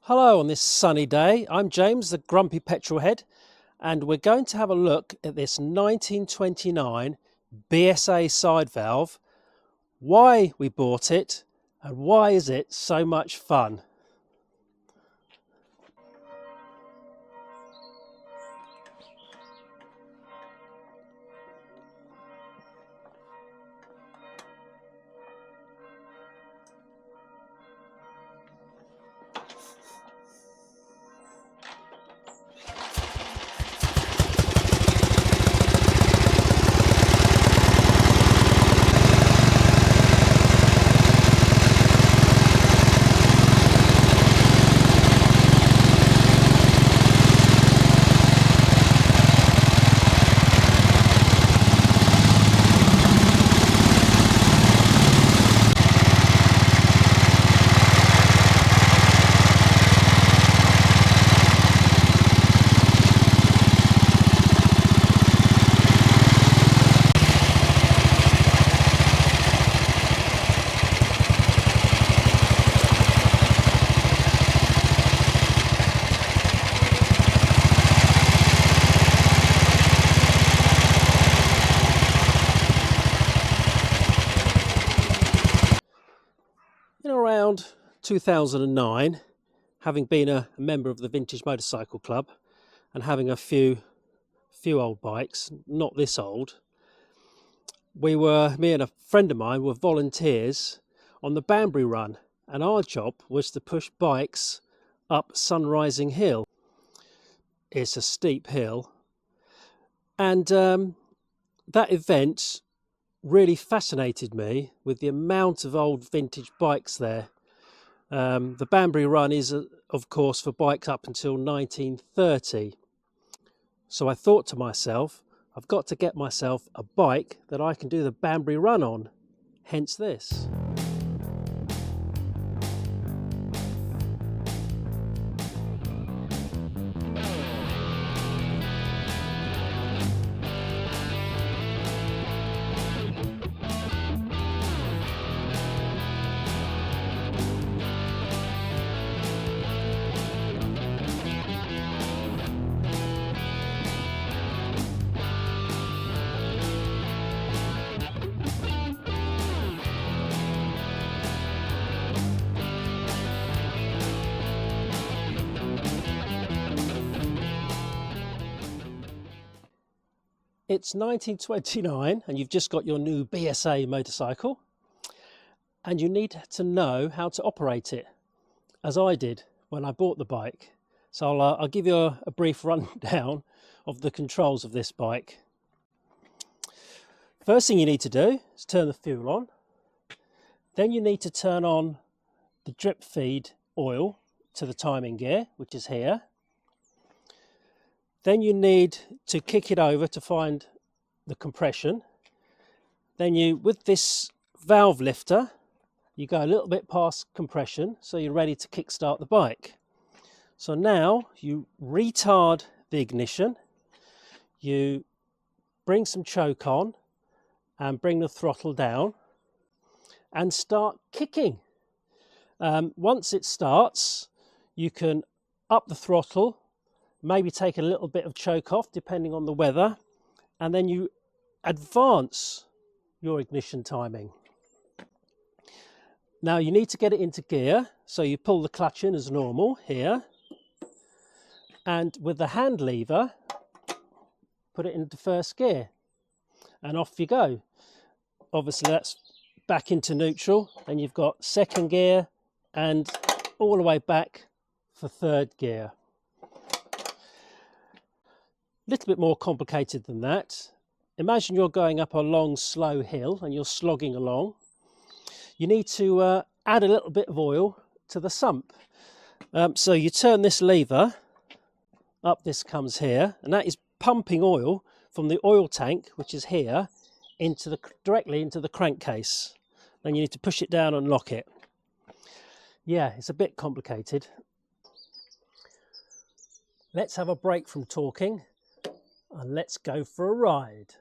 Hello on this sunny day. I'm James, the grumpy petrolhead, and we're going to have a look at this 1929 BSA side valve, why we bought it and why is it so much fun. In around 2009, having been a member of the Vintage Motorcycle Club and having a few old bikes, not this old, me and a friend of mine were volunteers on the Banbury Run, and our job was to push bikes up Sunrising Hill. It's a steep hill, and that event really fascinated me with the amount of old vintage bikes there. The Banbury Run is, of course, for bikes up until 1930. So I thought to myself, I've got to get myself a bike that I can do the Banbury Run on, hence this. It's 1929 and you've just got your new BSA motorcycle and you need to know how to operate it, as I did when I bought the bike. So I'll give you a brief rundown of the controls of this bike. First thing you need to do is turn the fuel on. Then you need to turn on the drip feed oil to the timing gear, which is here. Then you need to kick it over to find the compression. Then with this valve lifter, you go a little bit past compression, so you're ready to kickstart the bike. So now you retard the ignition, you bring some choke on and bring the throttle down and start kicking. Once it starts, you can up the throttle, maybe take a little bit of choke off depending on the weather, and then you advance your ignition timing. Now you need to get it into gear, so you pull the clutch in as normal here, and with the hand lever put it into first gear and off you go. Obviously that's back into neutral, and you've got second gear and all the way back for third gear. Little bit more complicated than that. Imagine you're going up a long slow hill and you're slogging along. You need to add a little bit of oil to the sump. So you turn this lever up, this comes here, and that is pumping oil from the oil tank, which is here, directly into the crankcase. Then you need to push it down and lock it. Yeah, it's a bit complicated. Let's have a break from talking and let's go for a ride.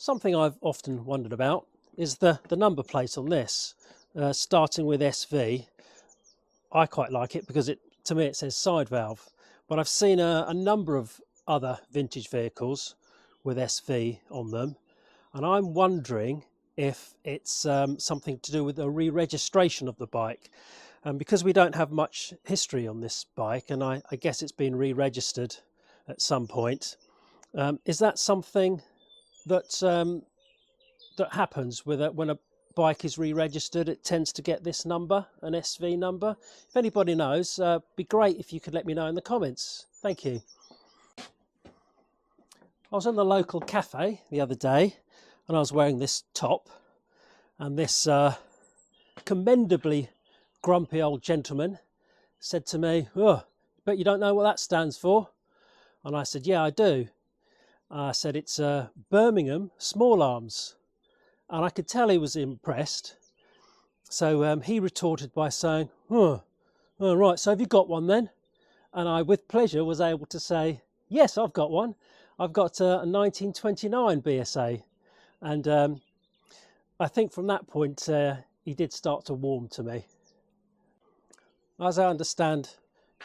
Something I've often wondered about is the number plate on this, starting with SV. I quite like it because to me it says side valve, but I've seen a number of other vintage vehicles with SV on them, and I'm wondering if it's something to do with the re-registration of the bike. Because we don't have much history on this bike, and I guess it's been re-registered at some point, is that something that that happens with when a bike is re-registered? It tends to get this number, an SV number. If anybody knows, be great if you could let me know in the comments. Thank you. I was in the local cafe the other day and I was wearing this top, and this commendably grumpy old gentleman said to me, "Oh, but you don't know what that stands for?" And I said, "Yeah, I do." I said, "It's Birmingham Small Arms." And I could tell he was impressed. So he retorted by saying, "Oh, right, so have you got one then?" And I, with pleasure, was able to say, "Yes, I've got one. I've got a 1929 BSA." And I think from that point, he did start to warm to me. As I understand,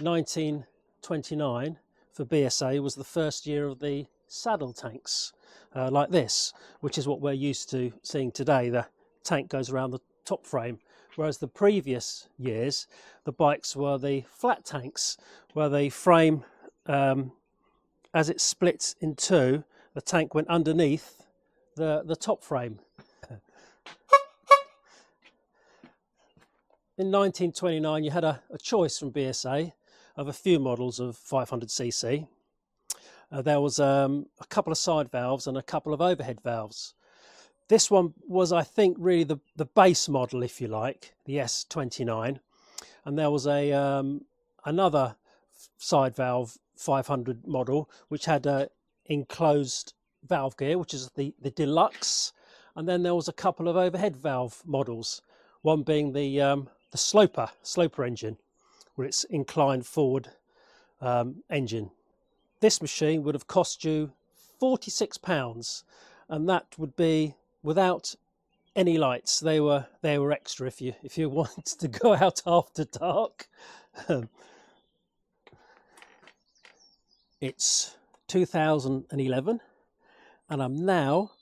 1929 for BSA was the first year of the saddle tanks like this, which is what we're used to seeing today. The tank goes around the top frame, whereas the previous years, the bikes were the flat tanks, where the frame, as it splits in two, the tank went underneath the top frame. In 1929, you had a choice from BSA of a few models of 500cc. There was a couple of side valves and a couple of overhead valves. This one was, I think, really the base model, if you like, the S29. And there was another side valve 500 model, which had a enclosed valve gear, which is the deluxe. And then there was a couple of overhead valve models, one being the sloper engine, where it's inclined forward engine. This machine would have cost you £46, and that would be without any lights. They were extra if you wanted to go out after dark. It's 2011, and I'm now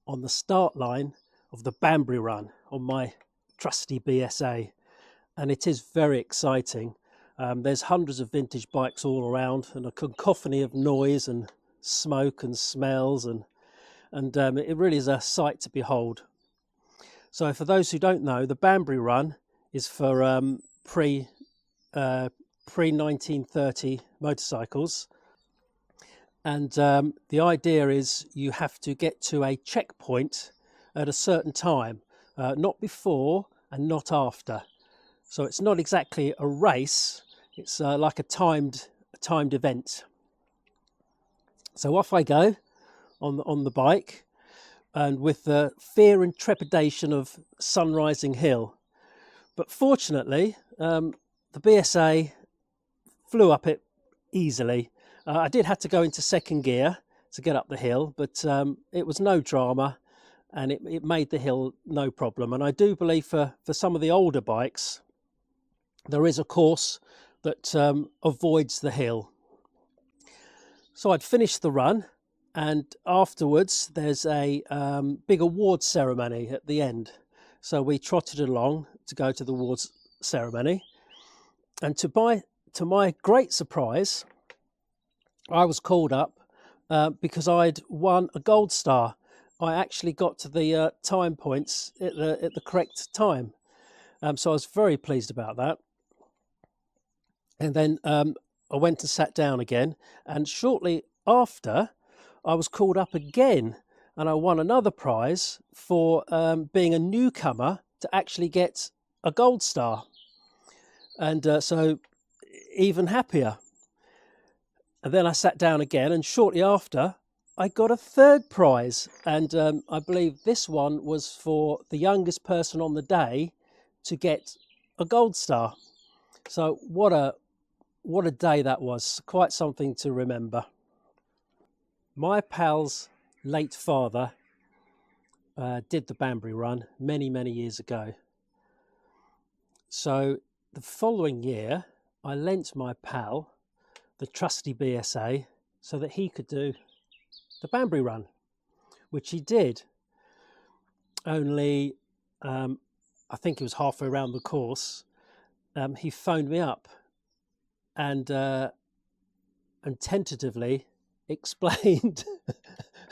on the start line of the Banbury Run on my trusty BSA. And it is very exciting. There's hundreds of vintage bikes all around, and a cacophony of noise and smoke and smells, and it really is a sight to behold. So for those who don't know, the Banbury Run is for pre-1930 motorcycles, and the idea is you have to get to a checkpoint at a certain time, not before and not after. So it's not exactly a race, it's like a timed event. So off I go on the bike, and with the fear and trepidation of Sunrising Hill. But fortunately, the BSA flew up it easily. I did have to go into second gear to get up the hill, but it was no drama, and it made the hill no problem. And I do believe for some of the older bikes, there is a course that avoids the hill. So I'd finished the run, and afterwards there's a big awards ceremony at the end. So we trotted along to go to the awards ceremony, and to my great surprise, I was called up because I'd won a gold star. I actually got to the time points at the correct time, so I was very pleased about that. And then I went and sat down again, and shortly after I was called up again, and I won another prize for being a newcomer to actually get a gold star, and so even happier. And then I sat down again, and shortly after I got a third prize, and I believe this one was for the youngest person on the day to get a gold star. So what a day that was, quite something to remember. My pal's late father did the Banbury Run many years ago. So the following year, I lent my pal the trusty BSA so that he could do the Banbury Run, which he did. Only, I think it was halfway around the course, he phoned me up and tentatively explained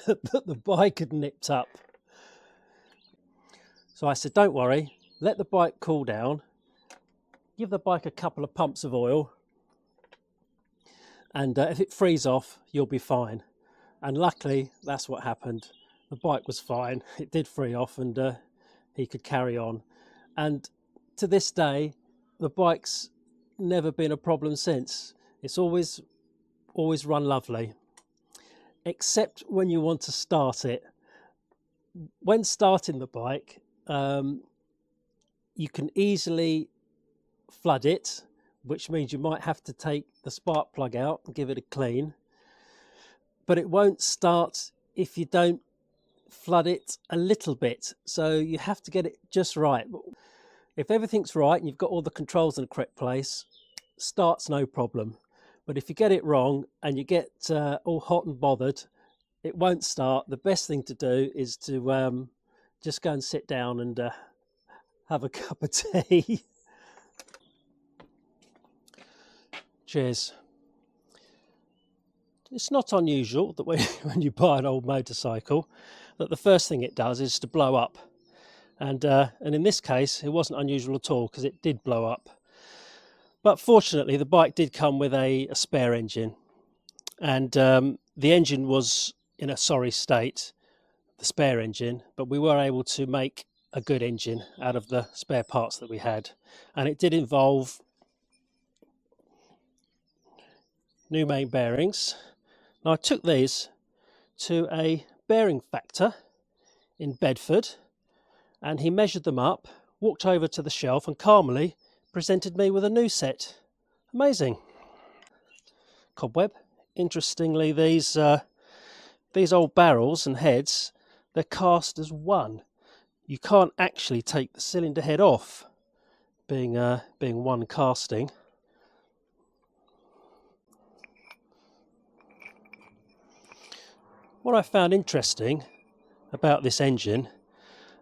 that the bike had nipped up. So I said, don't worry, let the bike cool down, give the bike a couple of pumps of oil, and if it frees off, you'll be fine. And luckily, that's what happened. The bike was fine, it did free off, and he could carry on. And to this day, the bike's never been a problem since. It's always run lovely, except when you want to start it. When starting the bike, you can easily flood it, which means you might have to take the spark plug out and give it a clean, but it won't start if you don't flood it a little bit. So you have to get it just right. If everything's right and you've got all the controls in the correct place, starts no problem. But if you get it wrong and you get all hot and bothered, it won't start. The best thing to do is to just go and sit down and have a cup of tea. Cheers. It's not unusual that when you buy an old motorcycle, that the first thing it does is to blow up. And in this case, it wasn't unusual at all because it did blow up. But fortunately, the bike did come with a spare engine. And the engine was in a sorry state, the spare engine, but we were able to make a good engine out of the spare parts that we had. And it did involve new main bearings. Now I took these to a bearing factor in Bedford, and he measured them up, walked over to the shelf and calmly presented me with a new set. Amazing. Cobweb. Interestingly, these old barrels and heads, they're cast as one. You can't actually take the cylinder head off, being one casting. What I found interesting about this engine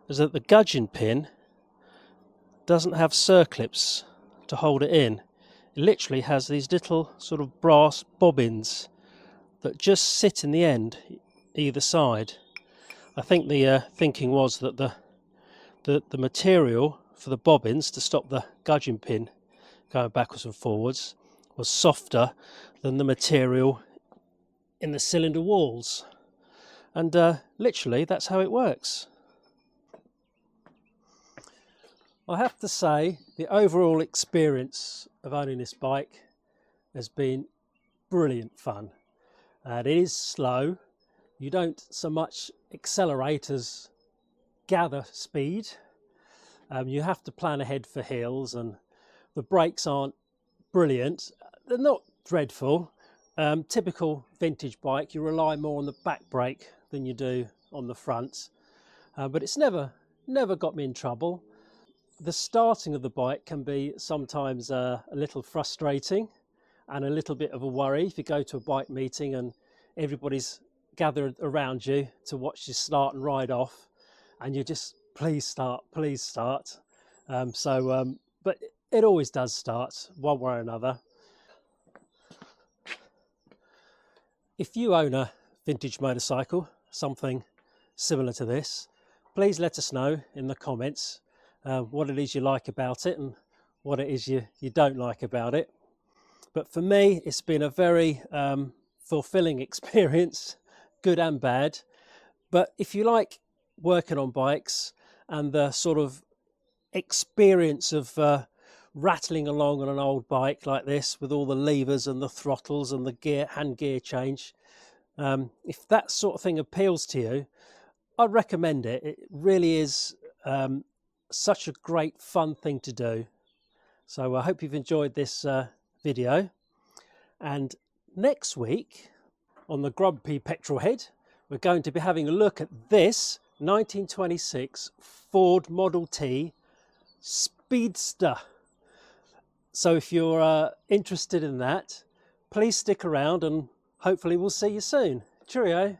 is that the gudgeon pin doesn't have circlips to hold it in. It literally has these little sort of brass bobbins that just sit in the end either side. I think the thinking was that the material for the bobbins to stop the gudgeon pin going backwards and forwards was softer than the material in the cylinder walls. And literally that's how it works. I have to say the overall experience of owning this bike has been brilliant fun. And it is slow. You don't so much accelerate as gather speed. You have to plan ahead for hills, and the brakes aren't brilliant. They're not dreadful. Typical vintage bike, you rely more on the back brake than you do on the front, but it's never got me in trouble. The starting of the bike can be sometimes a little frustrating and a little bit of a worry if you go to a bike meeting and everybody's gathered around you to watch you start and ride off, and you just please start. But it always does start one way or another. If you own a vintage motorcycle, something similar to this, please let us know in the comments what it is you like about it and what it is you don't like about it. But for me, it's been a very fulfilling experience, good and bad. But if you like working on bikes and the sort of experience of rattling along on an old bike like this with all the levers and the throttles and the hand gear change, if that sort of thing appeals to you, I'd recommend it. It really is such a great fun thing to do. So I hope you've enjoyed this video, and next week on the Grumpy Petrolhead we're going to be having a look at this 1926 Ford Model T Speedster. So if you're interested in that, please stick around and hopefully we'll see you soon. Cheerio.